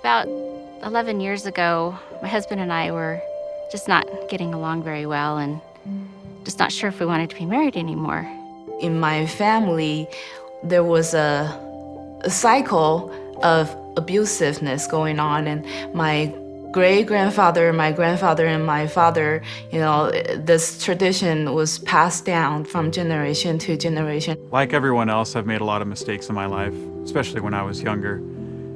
About 11 years ago, my husband and I were just not getting along very well and just not sure if we wanted to be married anymore. In my family, there was a cycle of abusiveness going on, and my great-grandfather, my grandfather, and my father, this tradition was passed down from generation to generation. Like everyone else, I've made a lot of mistakes in my life, especially when I was younger.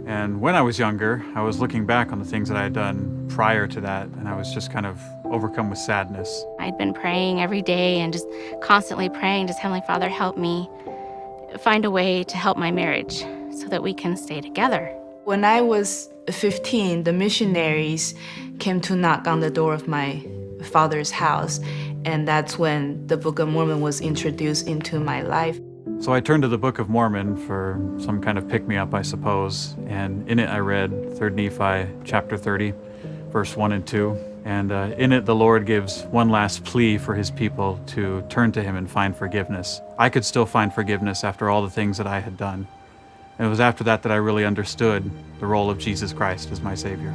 And when I was younger, I was looking back on the things that I had done prior to that, and I was just kind of overcome with sadness. I'd been praying every day and just constantly praying, just Heavenly Father, help me find a way to help my marriage so that we can stay together. When I was 15, the missionaries came to knock on the door of my father's house, and that's when the Book of Mormon was introduced into my life. So I turned to the Book of Mormon for some kind of pick-me-up, I suppose, and in it I read 3 Nephi chapter 30, verse 1 and 2. And in it, the Lord gives one last plea for his people to turn to him and find forgiveness. I could still find forgiveness after all the things that I had done. And it was after that that I really understood the role of Jesus Christ as my Savior.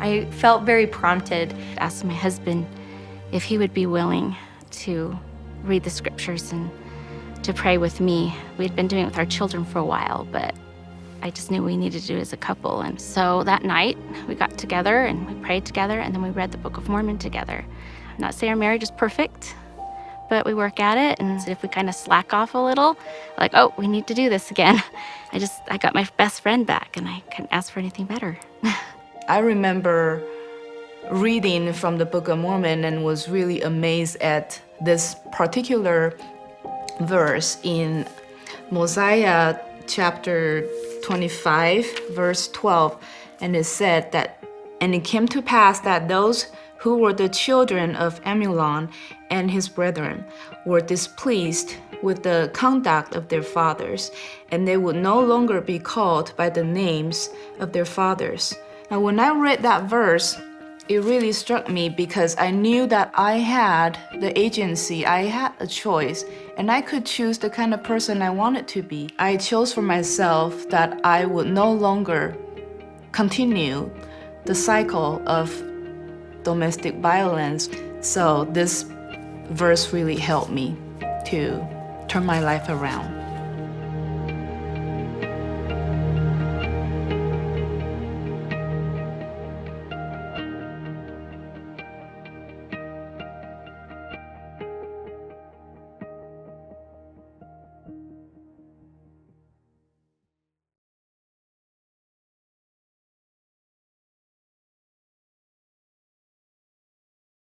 I felt very prompted. I asked my husband if he would be willing to read the scriptures and to pray with me. We had been doing it with our children for a while, but I just knew we needed to do it as a couple. And so that night, we got together and we prayed together, and then we read the Book of Mormon together. I'm not saying our marriage is perfect, but we work at it, and if we kind of slack off a little, like, oh, we need to do this again. I got my best friend back, and I couldn't ask for anything better. I remember reading from the Book of Mormon and was really amazed at this particular verse in Mosiah chapter 25, verse 12, and it said that, and it came to pass that those who were the children of Amulon and his brethren were displeased with the conduct of their fathers, and they would no longer be called by the names of their fathers. Now, when I read that verse, it really struck me because I knew that I had the agency, I had a choice, and I could choose the kind of person I wanted to be. I chose for myself that I would no longer continue the cycle of domestic violence. So this verse really helped me to turn my life around.